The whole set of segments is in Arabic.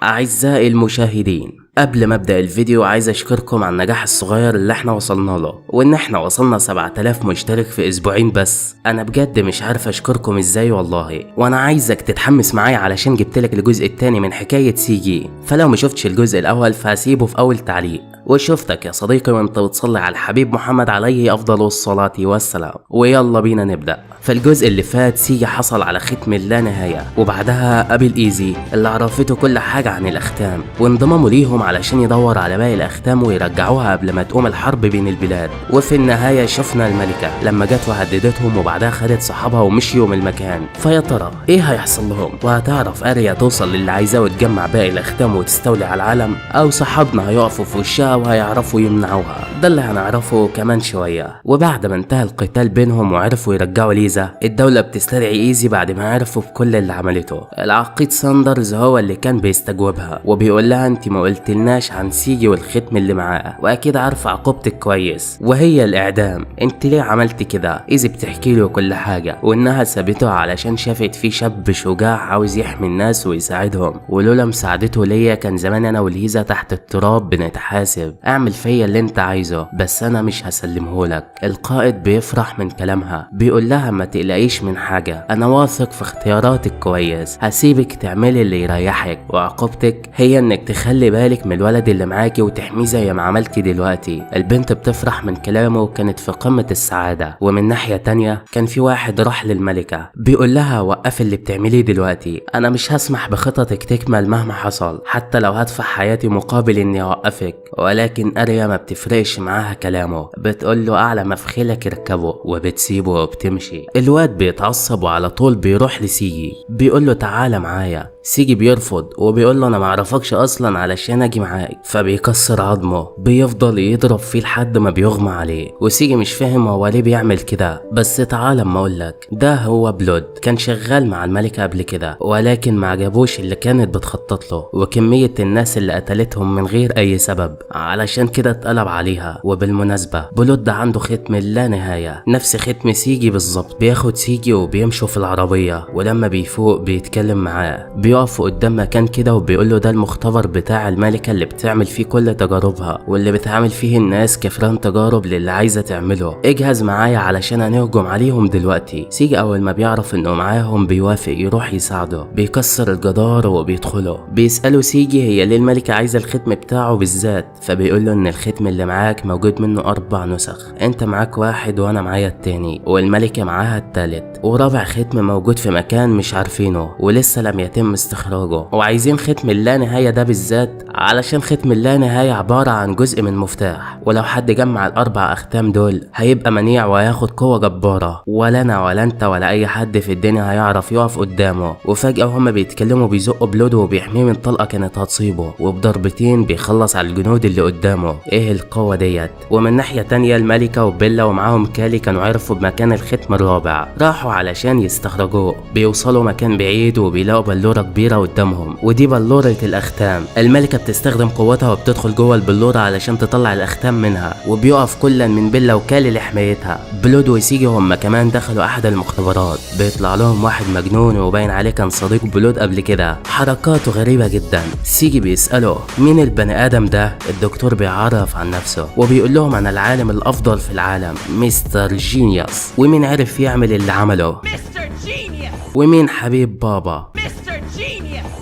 أعزائي المشاهدين، قبل ما ابدأ الفيديو عايز اشكركم على النجاح الصغير اللي احنا وصلنا له، وان احنا وصلنا 7000 مشترك في اسبوعين بس. انا بجد مش عارف اشكركم ازاي والله، وانا عايزك تتحمس معايا علشان جبتلك الجزء التاني من حكاية سيجي، فلو مشوفتش الجزء الاول فهسيبه في اول تعليق. وشفتك يا صديقي وانت بتصلي على الحبيب محمد عليه افضل الصلاة والسلام، ويلا بينا نبدأ. في الجزء اللي فات سيجي حصل على ختم اللانهاية، وبعدها قابل ايزي اللي عرفته كل حاجة عن الاختام، وانضمامه ليهم علشان يدور على باقي الاختام ويرجعوها قبل ما تقوم الحرب بين البلاد. وفي النهاية شفنا الملكة لما جت وهددتهم، وبعدها خدت صحابها ومشيوا من المكان. فيا ترى ايه هيحصل لهم؟ وهتعرف اريا توصل للي عايزاه وتجمع باقي الاختام وتستولي على العالم، او صحابنا هيقفوا في وشها وهيعرفوا يمنعوها؟ ده اللي هنعرفه كمان شوية. وبعد ما انتهى القتال بينهم وعرفوا يرجعوا ليزا، الدولة بتستدعي ايزي بعد ما عرفوا بكل اللي عملته. العقيد ساندرز هو اللي كان بيستجوبها وبيقول لها انت ما قلتلناش عن سيجي والختم اللي معاه، واكيد عارفه عقوبتك كويس وهي الاعدام. انت ليه عملت كده؟ ايزي بتحكي له كل حاجه، وانها سابته علشان شافت فيه شاب شجاع عاوز يحمي الناس ويساعدهم، ولولا مساعدته ليا كان زمان انا وليزا تحت التراب بنتحاسب. اعمل فيا اللي انت عايزه بس انا مش هسلمهولك. القائد بيفرح من كلامها، بيقول لها ما تقلقيش من حاجه، انا واثق في اختياراتك كويس، هسيبك تعملي اللي يريحك، وعقوبتك هي انك تخلي بالك من الولد اللي معاكي وتحميه زي ما عملتي دلوقتي. البنت بتفرح من كلامه وكانت في قمة السعادة. ومن ناحية تانية كان في واحد راح للملكة بيقول لها وقفي اللي بتعمليه دلوقتي، انا مش هسمح بخططك تكمل مهما حصل، حتى لو هدفع حياتي مقابل اني اوقفك. ولكن اريا ما بتفرقش معاها كلامه، بتقول له اعلى ما في خيلك اركبه، وبتسيبه وبتمشي. الواد بيتعصب وعلى طول بيروح لسيجي بيقول له تعالى معايا. سيجي بيرفض وبيقول له انا معرفكش اصلا علشان اجي معاك، فبيكسر عظمه، بيفضل يضرب فيه لحد ما بيغمى عليه. وسيجي مش فاهم هو ليه بيعمل كده، بس تعالى اما اقولك. ده هو بلود، كان شغال مع الملكة قبل كده ولكن ما عجبوش اللي كانت بتخطط له وكمية الناس اللي قتلتهم من غير اي سبب، علشان كده اتقلب عليها. وبالمناسبة بلود ده عنده ختم لا نهاية، نفس ختم سيجي بالظبط. بياخد سيجي وبيمشوا في العربية، ولما بيفوق بيتكلم معاه، بيقف قدام مكان كده وبيقول له ده المختبر بتاع الملكة اللي بتعمل فيه كل تجاربها، واللي بتعمل فيه الناس كفران تجارب للي عايزة تعمله. اجهز معايا علشان هنهجم عليهم دلوقتي. سيجي اول ما بيعرف انه معاهم بيوافق يروح يساعده، بيكسر الجدار وبيدخله. بيسألوا سيجي هي ليه الملكة عايزة الختم بتاعه بالذات، فبيقول له ان الختم اللي معاك موجود منه 4 نسخ، انت معاك واحد وانا معايا التاني، والملكة معاها التالت، ورابع ختم موجود في مكان مش عارفينه ولسه لم يتم استخراجه. وعايزين ختم اللانهاية ده بالذات علشان ختم اللانهاية عبارة عن جزء من مفتاح، ولو حد جمع ال4 أختام دول هيبقى منيع وهياخد قوة جبارة، ولا أنا ولا أنت ولا أي حد في الدنيا هيعرف يقف قدامه. وفجأة هما بيتكلموا بيزقوا بلود وبيحميه من طلقة كانت هتصيبه، وبضربتين بيخلص على الجنود اللي قدامه. ايه القوة ديت؟ ومن ناحية تانية الملكة وبيلا ومعاهم كالي كانوا عرفوا بمكان الختم الرابع، راحوا علشان يستخرجوه. بيوصلوا مكان بعيد وبيلاقوا بلورة كبيرة قدامهم، ودي بلورة الأختام. الملكة بتستخدم قوتها وبتدخل جوه البلورة علشان تطلع الأختام منها، وبيقف كل من بيلا وكالي لحمايتها. بلود وسيجي هما كمان دخلوا أحد المختبرات، بيطلع لهم واحد مجنون وباين عليه كان صديق بلود قبل كده، حركاته غريبة جدا. سيجي بيسأله مين البني آدم ده؟ الدكتور بيعرف عن نفسه وبيقول لهم أنا العالم الأفضل في العالم، مستر جينيوس. ومين عرف يعمل اللي عمله؟ ومين حبيب بابا؟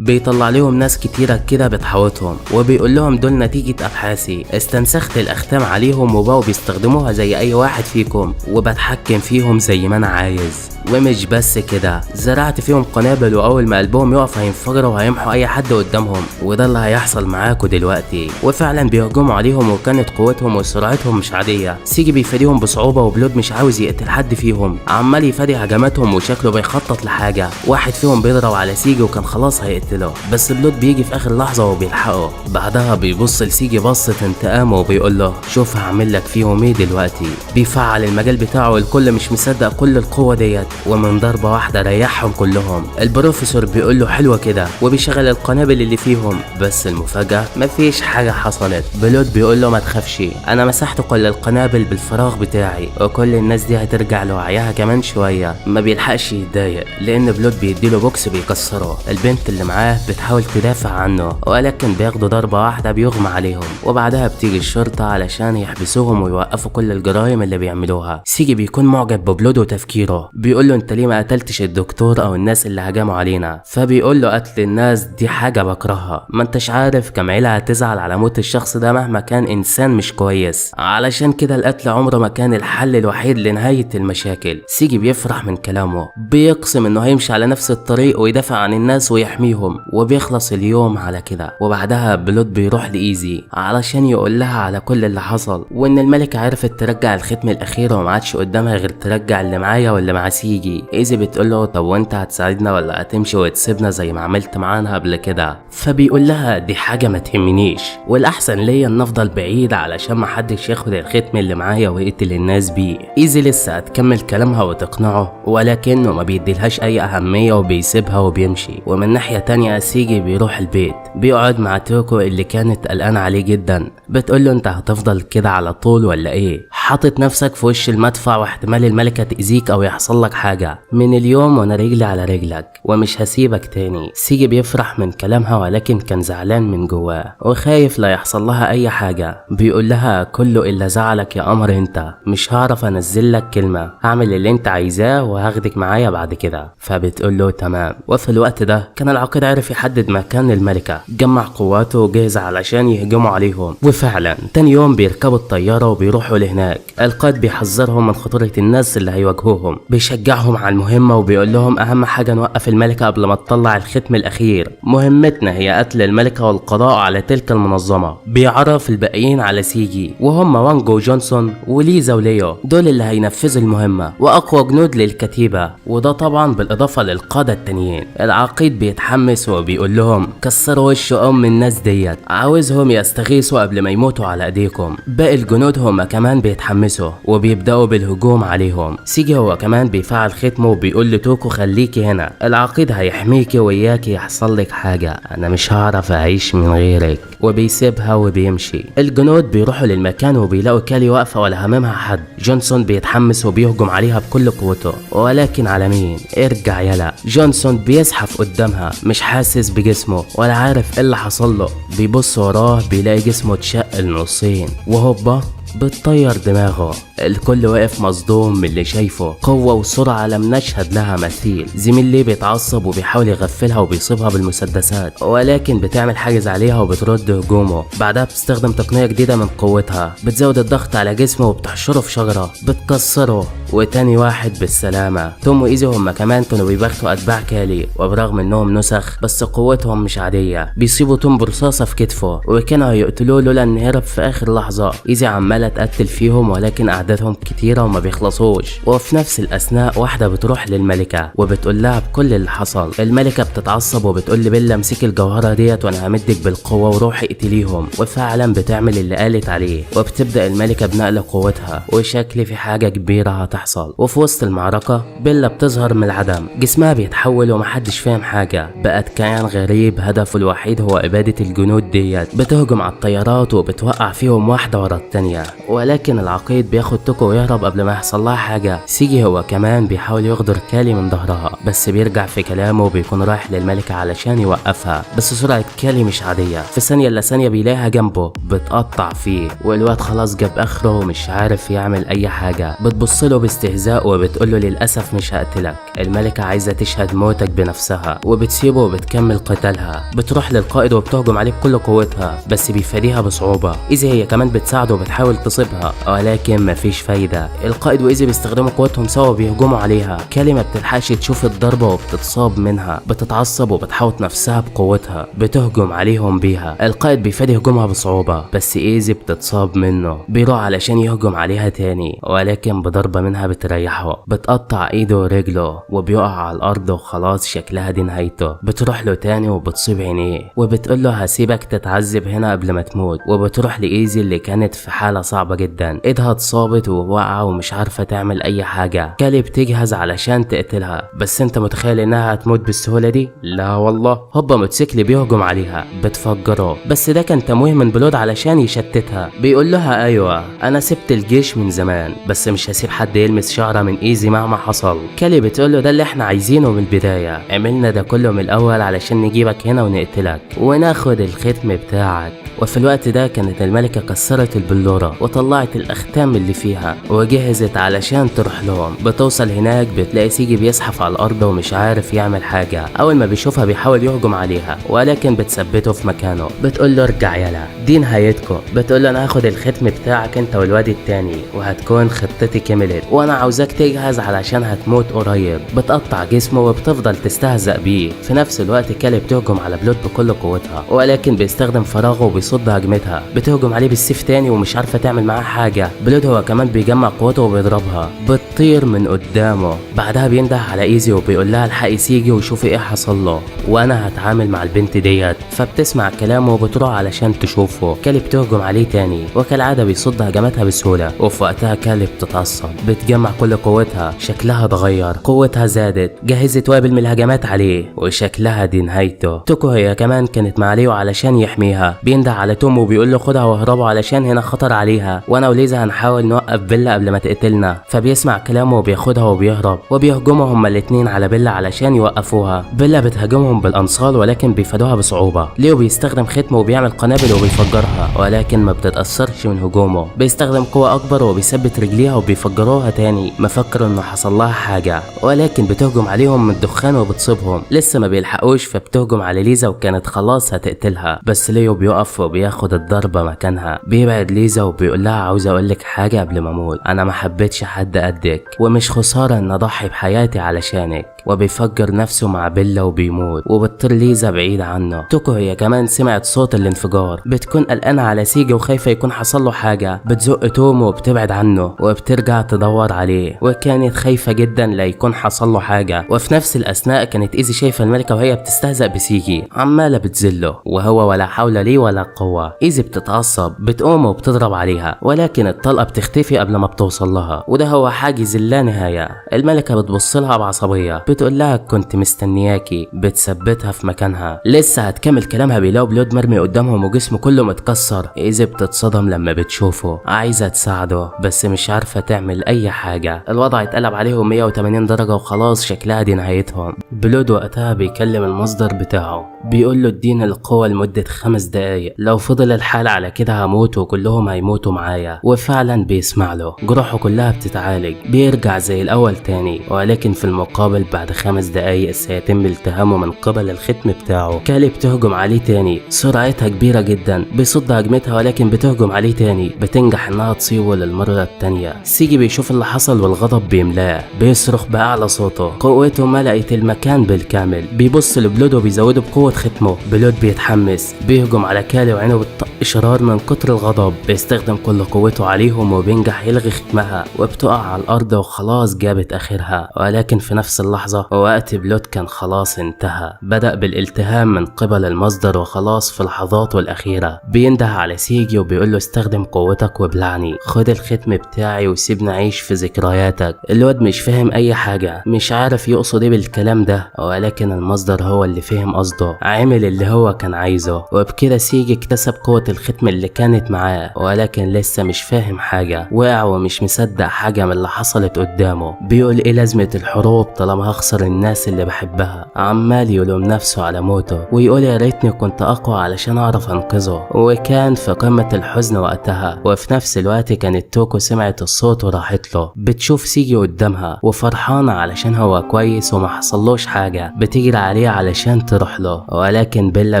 بيطلع لهم ناس كتيرة كده بتحاوطهم، وبيقول لهم دول نتيجة أبحاثي، استنسخت الأختام عليهم وبقوا بيستخدموها زي أي واحد فيكم، وبتحكم فيهم زي ما أنا عايز. ومش بس كده، زرعت فيهم قنابل وأول ما قلبهم يقف هينفجروا وهيمحوا أي حد قدامهم، وده اللي هيحصل معاكوا دلوقتي. وفعلا بيهجموا عليهم وكانت قوتهم وسرعتهم مش عادية. سيجي بيفاديهم بصعوبة وبلود مش عاوز يقتل حد فيهم، عمال يفادي هجماتهم وشكله بيخطط لحاجة. واحد فيهم بيضرب على سيجي وكان خلاص هيقتله، بس بلود بيجي في آخر لحظة وبيلحقه. بعدها بيبص لسيجي بصة انتقام وبيقول له شوف هعمل لك فيهم ايه دلوقتي. بيفعل المجال بتاعه، الكل مش مصدق كل القوة ديت، ومن ضربة واحدة ريحهم كلهم. البروفيسور بيقول له حلوة كده وبيشغل القنابل اللي فيهم، بس المفاجأة مفيش حاجة حصلت. بلود بيقول له ما تخافش، انا مسحت كل القنابل بالفراغ بتاعي وكل الناس دي هترجع لوعيها كمان شوية. ما بيلحقش يتضايق لان بلود بيديله بوكس بيكسره. البنت اللي معاه بتحاول تدافع عنه ولكن بياخدوا ضربة واحدة بيغمى عليهم، وبعدها بتيجي الشرطة علشان يحبسوهم ويوقفوا كل الجرائم اللي بيعملوها. سيجي بيكون معجب ببلود وتفكيره، بيقول له انت ليه ما قتلتش الدكتور او الناس اللي هجموا علينا؟ فبيقول له قتل الناس دي حاجة بكرهها، ما انتش عارف كم عيلة هتزعل على موت الشخص ده مهما كان انسان مش كويس، علشان كده القتل عمره ما كان الحل الوحيد لنهاية المشاكل. سيجي بيفرح من كلامه، بيقسم انه هيمشي على نفس الطريق ويدافع عن الناس ويحميهم، وبيخلص اليوم على كده. وبعدها بلود بيروح لإيزي علشان يقول لها على كل اللي حصل، وان الملكة عرفت ترجع الختم الاخير وما عادش قدامها غير ترجع اللي معايا واللي مع سيجي. إيزي بتقول له طب وانت هتساعدنا ولا هتمشي وتسيبنا زي ما عملت معانا قبل كده؟ فبيقول لها دي حاجة ما تهمنيش، والاحسن ليا ان افضل بعيد علشان ما حدش ياخد الختم اللي معايا ويقتل الناس بيه. إيزي لسه هتكمل كلامها وتقنعه ولكنه ما بيديلهاش اي اهمية وبيسيبها وبيمشي. ومن ناحية تانية سيجي بيروح البيت، بيقعد مع توكو اللي كانت قلقانة عليه جدا. بتقول له انت هتفضل كده على طول ولا ايه؟ حاطط نفسك في وش المدفع واحتمال الملكة تأذيك او يحصل لك حاجة. من اليوم وانا رجلي على رجلك ومش هسيبك تاني. سيجي بيفرح من كلامها ولكن كان زعلان من جواه وخايف لا يحصل لها اي حاجة. بيقول لها كله الا زعلك يا قمر، انت مش هعرف انزل لك كلمة، هعمل اللي انت عايزاه وهاخدك معايا بعد كده. فبتقول له تمام. وفي الوقت ده كان العقيد عرف يحدد مكان الملكة، جمع قواته وجهز علشان يهجموا عليهم. وفعلا تاني يوم بيركبوا الطيارة وبيروحوا لهناك. القائد بيحذرهم من خطورة الناس اللي هيواجهوهم، بيشجعهم على المهمة وبيقول لهم اهم حاجة نوقف الملكة قبل ما تطلع الختم الاخير، مهمتنا هي قتل الملكة والقضاء على تلك المنظمة. بيعرف الباقيين على سيجي وهم وانجو وجونسون وليزا وليو، دول اللي هينفذوا المهمة واقوى جنود للكتيبة، وده طبعا بالاضافة للقادة التانيين. العقيد بيتحمس وبيقول لهم كسروا وش الناس ديت، عاوزهم يستغيثوا قبل ما يموتوا على ايديكم. باقي الجنود هم كمان بيتحمسوا وبيبداوا بالهجوم عليهم. سيجي هو كمان بيفعل ختمه وبيقول لتوكو خليكي هنا، العقيد هيحميكي وياكي يحصل لك حاجة، انا مش هعرف اعيش من غيرك. وبيسيبها وبيمشي. الجنود بيروحوا للمكان وبيلاقوا كالي واقفة ولا هممها حد. جونسون بيتحمس وبيهجم عليها بكل قوته، ولكن على مين؟ ارجع يلا. جونسون بيزحف قدامها مش حاسس بجسمه ولا عارف ايه اللي حصل له. بيبص وراه بيلاقي جسمه اتشق لنصين وهوبا بتطير دماغه. الكل واقف مصدوم من اللي شايفه، قوة وسرعة لم نشهد لها مثيل. زميل ليه بيتعصب وبيحاول يغفلها وبيصيبها بالمسدسات، ولكن بتعمل حاجز عليها وبترد هجومه. بعدها بتستخدم تقنية جديدة من قوتها، بتزود الضغط على جسمه وبتحشره في شجرة بتكسره. وتاني واحد بالسلامة. توم وإيزي هما كمان كانوا بيباغتوا أتباع كالي، وبرغم إنهم نسخ بس قوتهم مش عادية. بيصيبوا توم برصاصة في كتفه وكانوا هيقتلوه لولا إن هرب في آخر لحظة. إيزي عمالة تقتل فيهم ولكن أعدادهم كتيرة وما بيخلصوش. وفي نفس الأثناء واحدة بتروح للملكة وبتقول لها بكل اللي حصل. الملكة بتتعصب وبتقول لبيلا امسكي الجوهرة ديت وأنا همدك بالقوة وروحي اقتليهم، وفعلا بتعمل اللي قالت عليه. وبتبدأ الملكة بنقل قوتها وشكل في حاجة كبيرة هتحصل. وفي وسط المعركة بيلا بتظهر من العدم، جسمها بيتحول ومحدش فاهم حاجة، بقت كيان غريب هدفه الوحيد هو إبادة الجنود ديت. بتهجم على الطيارات وبتوقع فيهم واحدة ورا التانية، ولكن العقيد بياخد توكو ويهرب قبل ما يحصل لها حاجة. سيجي هو كمان بيحاول يغدر كالي من ظهرها بس بيرجع في كلامه وبيكون رايح للملكة علشان يوقفها. بس سرعة كالي مش عادية، في ثانية الا ثانية بيلاقيها جنبه بتقطع فيه، والواد خلاص جاب اخره ومش عارف يعمل اي حاجة. بتبصله باستهزاء وبتقوله للأسف مش هقتلك، الملكة عايزة تشهد موتك بنفسها. وبتسيبه وبتكمل قتالها. بتروح للقائد وبتهجم عليه بكل قوتها بس بيفاديها بصعوبة. إيزي هي كمان بتساعده وبتحاول تصيبها ولكن مفيش فايدة. القائد وإيزي بيستخدموا قوتهم سوا وبيهجموا عليها. كالي ما بتلحقش تشوف الضربة وبتتصاب منها، بتتعصب وبتحوط نفسها بقوتها بتهجم عليهم بيها. القائد بيفادي هجومها بصعوبة بس إيزي بتتصاب منه. بيروح علشان يهجم عليها تاني ولكن بضربة منها بتريحه، بتقطع ايده ورجله وبيقع على الارض وخلاص شكلها دي نهايته. بتروح له تاني وبتصيب عينيه وبتقول له هسيبك تتعذب هنا قبل ما تموت. وبتروح لإيزي اللي كانت في حالة صعبة جدا، ايدها اتصابت اتصابت وواقعة ومش عارفة تعمل اي حاجة. كالي بتجهز علشان تقتلها، بس انت متخيل انها هتموت بالسهولة دي؟ لا والله، هوبا موتوسيكل بيهجم عليها بتفجره، بس ده كان تمويه من بلود علشان يشتتها. بيقول لها ايوه انا سبت الجيش من زمان، بس مش هسيب حد يلمس شعره من ايزي مهما حصل. كالي بتقول له ده اللي احنا عايزينه من البداية، عملنا ده كله من الاول علشان نجيبك هنا ونقتلك وناخد الختم بتاعك. وفي الوقت ده كانت الملكة كسرت البلورة وطلعت الأختام اللي فيها وجهزت علشان تروح لهم. بتوصل هناك بتلاقي سيجي بيزحف على الأرض ومش عارف يعمل حاجة. أول ما بيشوفها بيحاول يهجم عليها ولكن بتثبته في مكانه. بتقول له ارجع يلا دي نهايتكم. بتقول له أنا هاخد الختم بتاعك أنت والواد التاني وهتكون خطتي كملت وأنا عاوزاك تجهز علشان هتموت قريب. بتقطع جسمه وبتفضل تستهزأ بيه. في نفس الوقت كالي بتهجم على بلود بكل قوتها ولكن بيستخدم فراغه وبيصد هجمتها. بتهجم عليه بالسيف تاني ومش عارفه تعمل معاه حاجه. بلود هو كمان بيجمع قوته وبيضربها بتطير من قدامه. بعدها بينده على ايزي وبيقول لها الحقي سيجي وشوفي ايه حصل له وانا هتعامل مع البنت ديت. فبتسمع كلامه وبتروح علشان تشوفه. كالي بتهجم عليه تاني وكالعاده بيصد هجماتها بسهوله. وفي وقتها كالي بتتعصب بتجمع كل قوتها. شكلها اتغير، قوتها زادت، جهزت وابل من الهجمات عليه وشكلها دي نهايته. توكو هي كمان كانت مع ليو علشان يحميها. بينده على توم وبيقول له خدها واهربوا علشان هنا خطر عليها وانا وليزا هنحاول نوقف بيلا قبل ما تقتلنا. فبيسمع كلامه وبياخدها وبيهرب وبيهجموا هما الاتنين على بيلا علشان يوقفوها. بيلا بتهاجمهم بالانصال ولكن بيفادوها بصعوبه. ليو بيستخدم ختمه وبيعمل قنابل وبيفجرها ولكن ما بتتاثرش من هجومه. بيستخدم قوه اكبر وبيثبت رجليها وبيفجروها تاني. مفكر انه حصل لها حاجه ولكن بتهجم عليهم من الدخان وبتصيبهم. لسه ما بيلحقوش فبتهجم على ليزا وكانت خلاص هتقتلها بس ليو بيقف وبياخد الضربة مكانها. بيبعد ليزا وبيقول لها عاوز اقولك حاجة قبل ما اموت، انا ما حبيتش حد قدك ومش خسارة ان اضحي بحياتي علشانك. وبيفجر نفسه مع بيلا وبيموت وبتطير ليزا بعيد عنه. توكو هي كمان سمعت صوت الانفجار. بتكون قلقانة على سيجي وخايفة يكون حصل له حاجة. بتزق توم وبتبعد عنه وبترجع تدور عليه وكانت خايفة جدا لا يكون حصل له حاجة. وفي نفس الاثناء كانت ايزي شايفة الملكة وهي بتستهزأ بسيجي عمالة بتذله وهو ولا حول ليه ولا قوة. ايزي بتتعصب بتقوم وبتضرب عليها ولكن الطلقة بتختفي قبل ما بتوصل لها وده هو حاجز لا نهاية. الملكة بتبص لها بعصبية بتقول لها كنت مستنياكي. بتثبتها في مكانها. لسه هتكمل كلامها بيلاقوا بلود مرمي قدامهم وجسمه كله متكسر. ايزي بتتصدم لما بتشوفه عايزة تساعده بس مش عارفة تعمل اي حاجة. الوضع اتقلب عليهم 180 درجة وخلاص شكلها دي نهايتهم. بلود وقتها بيكلم المصدر بتاعه بيقول له اديني القوة لمدة 5 دقايق، لو فضل الحال على كده هموت وكلهم هيموتوا معايا. وفعلا بيسمع له. جروحه كلها بتتعالج. بيرجع زي الاول تاني ولكن في المقابل بعد 5 دقايق سيتم التهامه من قبل الختم بتاعه. كالي بتهجم عليه تاني. سرعتها كبيرة جدا. بيصد هجمتها ولكن بتهجم عليه تاني. بتنجح انها تصيبه للمرة التانية. سيجي بيشوف اللي حصل والغضب بيملاه. بيصرخ بأعلى صوته. قوته ملأت المكان بالكامل. بيبص لبلود وبيزوده بقوة ختمه. بلود بيتحمس. بيهجم على كالي وعينه بتطق شرار من كتر الغضب. بيستخدم كل قوته عليهم وبينجح يلغي ختمها وبتقع على الارض وخلاص جابت اخرها. ولكن في نفس اللحظة وقت بلود كان خلاص انتهى. بدأ بالالتهام من قبل المصدر وخلاص في لحظاته الاخيرة. بينده على سيجي وبيقول له استخدم قوتك وابلعني. خد الختم بتاعي وسيبني اعيش في ذكرياتك. الواد مش فاهم اي حاجة. مش عارف يقصد ايه بالكلام ده ولكن المصدر هو اللي فهم قصده. عمل اللي هو كان عايزه وبكده سيجي اكتسب قوة الختم اللي كانت معاه ولكن لسه مش فاهم حاجة. وقع ومش مصدق حاجة من اللي حصلت قدامه. بيقول ايه لازمة الحروب طالما هخسر الناس اللي بحبها. عمال يلوم نفسه على موته ويقول يا ريتني كنت اقوى علشان اعرف انقذه. وكان في قمة الحزن وقتها. وفي نفس الوقت كانت توكو سمعت الصوت وراحت له. بتشوف سيجي قدامها وفرحانة علشان هو كويس وما حصلوش حاجة. بتجري عليه علشان تروح له ولكن بيلا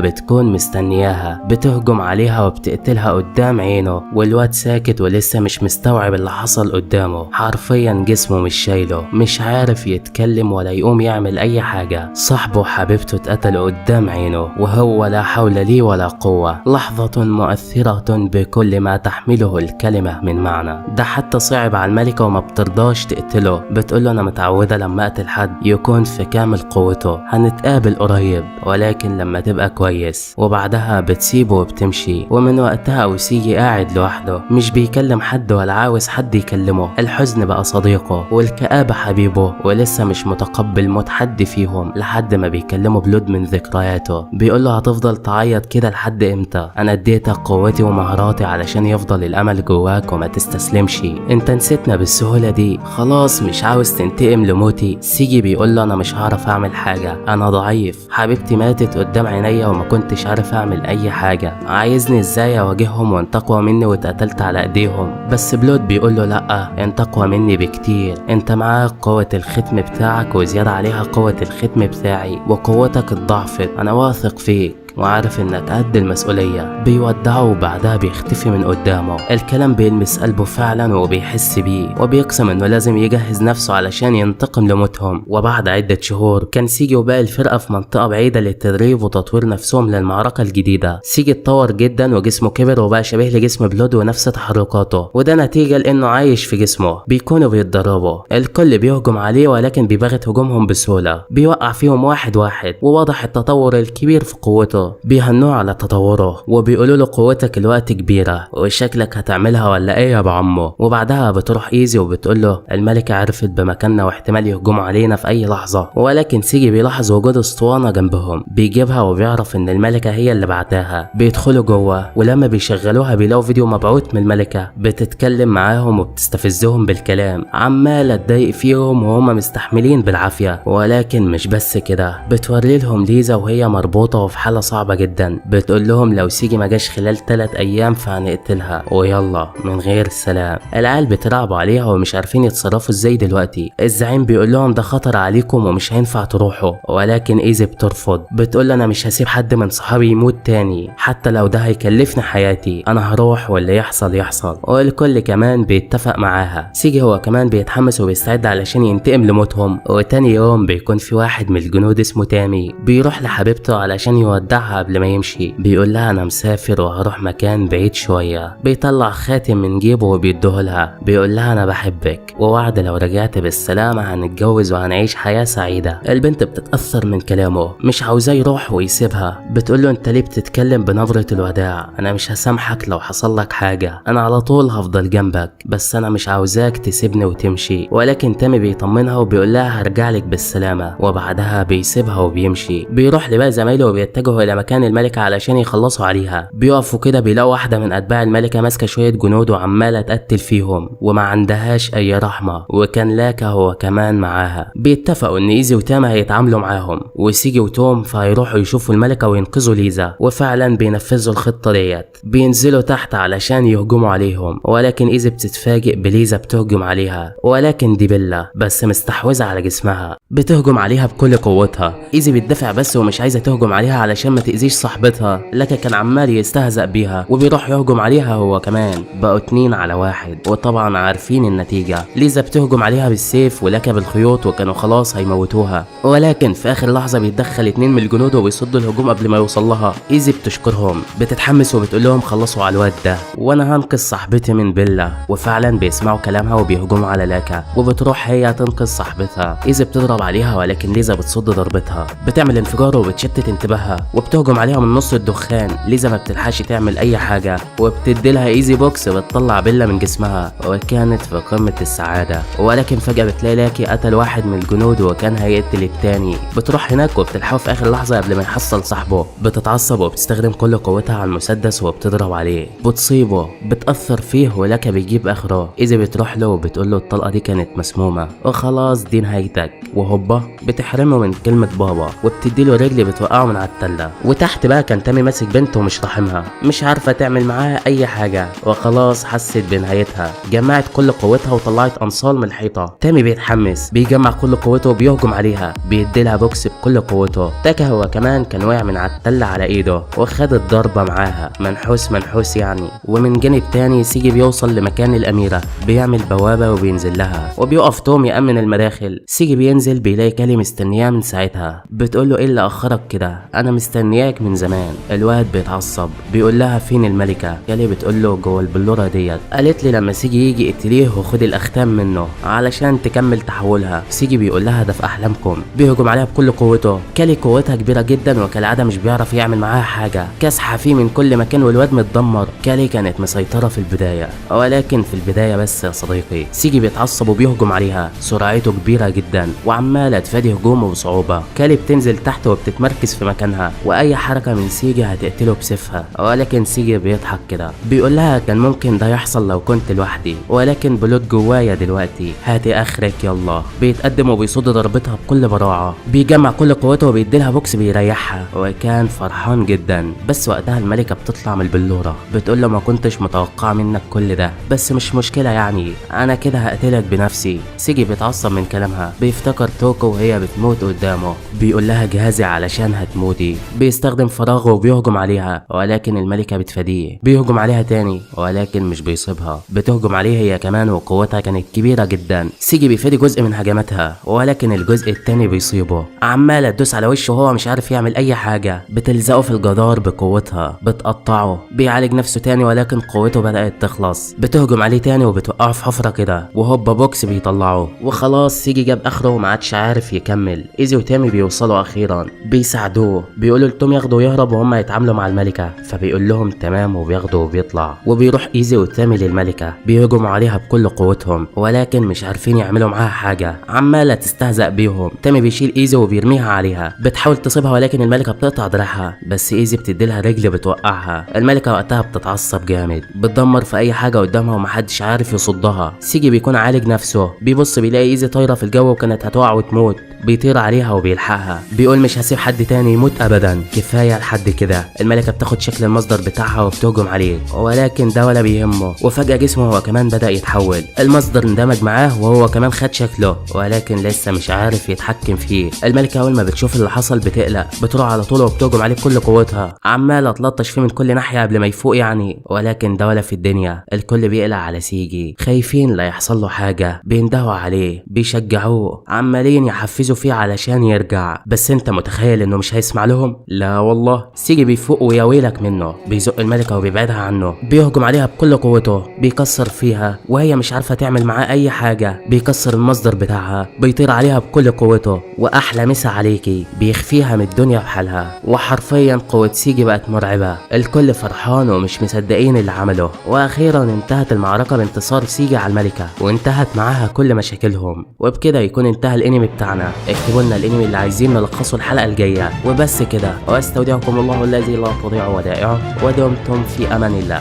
بتكون مستنياها. بتهجم عليها وبتقتلها قدام عينه والواد ساكت ولسه مش مستوعب اللي حصل قدامه. حرفيا جسمه مش شايله. مش عارف يتكلم ولا ولا يقوم يعمل اي حاجة. صاحبه وحبيبته اتقتلوا قدام عينه وهو لا حول لي ولا قوة. لحظة مؤثرة بكل ما تحمله الكلمة من معنى. ده حتى صعب على الملكة وما بترضاش تقتله، بتقوله انا متعودة لما اقتل حد يكون في كامل قوته، هنتقابل قريب ولكن لما تبقى كويس. وبعدها بتسيبه وبتمشي. ومن وقتها اوسيجي قاعد لوحده مش بيكلم حد ولا عاوز حد يكلمه. الحزن بقى صديقه والكآبة حبيبه، ولسه مش متقبل موت حد فيهم لحد ما بيكلمه بلود من ذكرياته. بيقوله هتفضل تعيط كده لحد امتى؟ انا اديتك قوتي ومهاراتي علشان يفضل الامل جواك وما تستسلمش. انت نسيتنا بالسهولة دي، خلاص مش عاوز تنتقم لموتي. سيجي بيقوله انا مش هعرف اعمل حاجة، انا ضعيف، حبيبتي ماتت قدام عينيا وما كنتش عارف اعمل اي حاجة. عايزني ازاي اواجههم وانت اقوى مني واتقتلت على ايديهم؟ بس بلود بيقوله لا، انت اقوى مني بكتير، انت معاك قوة الختم بتاعك وزيادة عليها قوة الختم بتاعي، وقوتك اتضاعفت. انا واثق فيك وعارف انك قد المسؤولية. بيودعه وبعدها بيختفي من قدامه. الكلام بيلمس قلبه فعلا وبيحس بيه، وبيقسم انه لازم يجهز نفسه علشان ينتقم لموتهم. وبعد عدة شهور كان سيجي وباقي الفرقة في منطقة بعيدة للتدريب وتطوير نفسهم للمعركة الجديدة. سيجي اتطور جدا وجسمه كبر وبقى شبيه لجسم بلود ونفس تحركاته، وده نتيجة لانه عايش في جسمه. بيكونوا بيتدربوا، الكل بيهجم عليه ولكن بيبغت هجومهم بسهولة، بيوقع فيهم واحد واحد، وواضح التطور الكبير في قوته. بيهنوه على تطوره وبيقولوا له قوتك الوقت كبيرة وشكلك هتعملها ولا ايه يا ابو عمو. وبعدها بتروح ايزي وبتقول له الملكة عرفت بمكاننا واحتمال يهجموا علينا في اي لحظة. ولكن سيجي بيلاحظ وجود اسطوانة جنبهم، بيجيبها وبيعرف ان الملكة هي اللي بعتاها. بيدخلوا جوه ولما بيشغلوها بيلاقوا فيديو مبعوث من الملكة بتتكلم معاهم وبتستفزهم بالكلام، عمالة تضايق فيهم وهم مستحملين بالعافية. ولكن مش بس كده، بتوري لهم ليزا وهي مربوطة وفي حالة صعبة جدا. بتقول لهم لو سيجي ما جاش خلال 3 ايام فهنقتلها ويلا من غير سلام. العيال بترعبوا عليها ومش عارفين يتصرفوا ازاي دلوقتي. الزعيم بيقول لهم ده خطر عليكم ومش هينفع تروحوا، ولكن ايزي بترفض. بتقول انا مش هسيب حد من صحابي يموت تاني حتى لو ده هيكلفني حياتي، انا هروح واللي يحصل يحصل. والكل كمان بيتفق معاها. سيجي هو كمان بيتحمس وبيستعد علشان ينتقم لموتهم. وتاني يوم بيكون في واحد من الجنود اسمه تامي بيروح لحبيبته علشان يودعها قبل ما يمشي. بيقول لها انا مسافر وهروح مكان بعيد شويه. بيطلع خاتم من جيبه وبيديهولها. بيقول لها انا بحبك ووعد لو رجعت بالسلامه هنتجوز وهنعيش حياه سعيده. البنت بتتاثر من كلامه، مش عاوزاه يروح ويسيبها. بتقول له انت ليه بتتكلم بنبره الوداع؟ انا مش هسامحك لو حصل لك حاجه، انا على طول هفضل جنبك، بس انا مش عاوزاك تسيبني وتمشي. ولكن تامي بيطمنها وبيقول لها هرجع لك بالسلامه، وبعدها بيسيبها وبيمشي. بيروح لباقي زمايله وبيتجهوا الى مكان الملكة علشان يخلصوا عليها. بيقفوا كده بيلاقوا واحدة من اتباع الملكة ماسكة شوية جنود وعمالة تقتل فيهم وما عندهاش اي رحمة، وكان لاكا هو كمان معاها. بيتفقوا ان ايزي وتاما هيتعاملوا معاهم، وسيجي وتوم فهيروحوا يشوفوا الملكة وينقذوا ليزا. وفعلا بينفذوا الخطة ديت. بينزلوا تحت علشان يهجموا عليهم، ولكن ايزي بتتفاجئ بليزا بتهجم عليها، ولكن دي بيلا بس مستحوذة على جسمها بتهجم عليها بكل قوتها. ايزي بتدافع بس ومش عايزة تهجم عليها علشان ما تأذيش صاحبتها. لكن كان عمال يستهزأ بيها وبيروح يهجم عليها هو كمان. بقوا 2 على 1، وطبعا عارفين النتيجة. ليزا بتهجم عليها بالسيف ولكا بالخيوط وكانوا خلاص هيموتوها. ولكن في اخر لحظة بيتدخل 2 من الجنود وبيصدوا الهجوم قبل ما يوصل لها. ايزي بتشكرهم، بتتحمس وبتقول لهم خلصوا على الواد ده وانا هنقذ صاحبتي من بيلا. وفعلا بيسمعوا كلامها وبيهجموا على لاكا، وبتروح هي تنقذ صاحبتها. ايزي بتضرب عليها ولكن ليزا بتصد ضربتها، بتعمل انفجار وبتشتت انتباهها وبتهجم عليها من نص الدخان. ليزا ما بتلحقش تعمل اي حاجه وبتديلها ايزي بوكس بتطلع بيلا من جسمها، وكانت في قمه السعاده. ولكن فجاه بتلاقي لاكي قتل واحد من الجنود وكان هيقتل التاني. بتروح هناك وبتلحقه في اخر لحظه قبل ما يحصل صاحبه. بتتعصب وبتستخدم كل قوتها على المسدس وبتضرب عليه، بتصيبه، بتاثر فيه ولاكا بيجيب اخره. ايزي بتروح له وبتقول له الطلقه دي كانت مسمومه وخلاص دي نهايتك. وهوبا بتحرمه من كلمه بابا وبتديله رجل بتوقعه من على التله. وتحت بقى كان تامي ماسك بنته ومش راحمها، مش عارفه تعمل معاها اي حاجه، وخلاص حست بنهايتها. جمعت كل قوتها وطلعت انصال من الحيطه. تامي بيتحمس، بيجمع كل قوته وبيهجم عليها، بيديلها بوكس بكل قوته. تاكا هو كمان كان واقع من على التله على ايده وخد الضربه معاها، منحوس يعني. ومن جانب تاني سيجي بيوصل لمكان الاميره، بيعمل بوابه وبينزل لها، وبيقف توم يامن المداخل. سيجي بينزل بيلاقي كالي مستنياه من ساعتها، بتقول له ايه اللي اخرك كده؟ انا مستنياك من زمان. الواد بيتعصب، بيقول لها فين الملكه؟ كالي بتقول له جوه البلوره ديت، قالت لي لما سيجي يجي اقتليه وخد الاختام منه علشان تكمل تحولها. سيجي بيقول لها ده في احلامكم. بيهجم عليها بكل قوته. كالي قوتها كبيره جدا وكالعاده مش بيعرف يعمل معاها حاجه، كاسحه فيه من كل مكان والواد متدمر. كالي كانت مسيطره في البدايه، ولكن في البدايه بس يا صديقي. سيجي بيتعصب وبيهجم عليها، سرعته كبيره جدا وعماله تفادي هجومه بصعوبه. كالي بتنزل تحت وبتتمركز في مكانها، واي حركه من سيجي هتقتله بسيفها. ولكن سيجي بيضحك كده، بيقول لها كان ممكن ده يحصل لو كنت لوحدي، ولكن بلوت جوايا دلوقتي، هاتي اخرك يلا. بيتقدم وبيصد ضربتها بكل براعه، بيجمع كل قوته وبيديلها بوكس بيريحها، وكان فرحان جدا. بس وقتها الملكه بتطلع من البلوره، بتقول له ما كنتش متوقعه منك كل ده، بس مش مشكله يعني، انا كده هقتلك بنفسي. سيجي بيتعصب من كلامها، بيفتكر توكو وهي بتموت قدامه، بيقول لها جهزي علشان هتموتي. بيستخدم فراغه وبيهجم عليها، ولكن الملكه بتفاديه. بيهجم عليها تاني ولكن مش بيصيبها، بتهجم عليه هي كمان وقوتها كانت كبيره جدا. سيجي بيفادي جزء من هجماتها، ولكن الجزء التاني بيصيبه. عماله تدوس على وشه وهو مش عارف يعمل اي حاجه، بتلزقه في الجدار بقوتها، بتقطعه. بيعالج نفسه تاني ولكن قوته بدات تخلص. بتهجم عليه تاني وبتوقعه في حفره كده، وهوبا بوكس بيطلعه. وخلاص سيجي جاب اخره وما عادش عارف يكمل. ايزي وتامي بيوصلوا اخيرا، بيساعدوه، بيقولوا لتوم ياخدوا يهرب وهم يتعاملوا مع الملكه، فبيقول لهم تمام وبياخده وبيطلع. وبيروح ايزي وتامي للملكه، بيهجموا عليها بكل قوتهم، ولكن مش عارفين يعملوا معاها حاجه، عماله تستهزأ بيهم. تامي بيشيل ايزي وبيرميها عليها، بتحاول تصيبها ولكن الملكه بتقطع دراعها، بس ايزي بتديلها رجل بتوقعها. الملكه وقتها بتتعصب جامد، بتدمر في اي حاجه قدامها ومحدش عارف يصدها. سيجي بيكون عالج نفسه، بيبص بيلاقي ايزي طايره في الجو وكانت هتقع وتموت، بيطير عليها وبيلحقها، بيقول مش هسيب حد تاني يموت ابدا، كفايه لحد كده. الملكه بتاخد شكل المصدر بتاعها وبتهجم عليه، ولكن ده ولا بيهمه، وفجاه جسمه هو كمان بدا يتحول. المصدر اندمج معاه وهو كمان خد شكله، ولكن لسه مش عارف يتحكم فيه. الملكه اول ما بتشوف اللي حصل بتقلق، بتروح على طول وبتهجم عليه بكل قوتها، عماله تلطش فيه من كل ناحيه قبل ما يفوق يعني. ولكن ده ولا في الدنيا، الكل بيقلق على سيجي، خايفين لا يحصل له حاجه، بيندهوا عليه، بيشجعوه، عمالين يحفزوا فيه علشان يرجع. بس انت متخيل انه مش هيسمع لهم؟ لا والله. سيجي بيفوق ويا ويلك منه، بيزق الملكه وبيبعدها عنه، بيهجم عليها بكل قوته، بيكسر فيها وهي مش عارفه تعمل معاه اي حاجه، بيكسر المصدر بتاعها، بيطير عليها بكل قوته، واحلى مسا عليكي، بيخفيها من الدنيا بحالها. وحرفيا قوه سيجي بقت مرعبه، الكل فرحان ومش مصدقين اللي عمله. واخيرا انتهت المعركه بانتصار سيجي على الملكه، وانتهت معاها كل مشاكلهم. وبكده يكون انتهى الانمي بتاعنا. اكتبوا لنا الانمي اللي عايزين نلخصه الحلقه الجايه. وبس كده، واستودعكم الله الذي لا تضيع ودائعه، ودمتم في امان الله.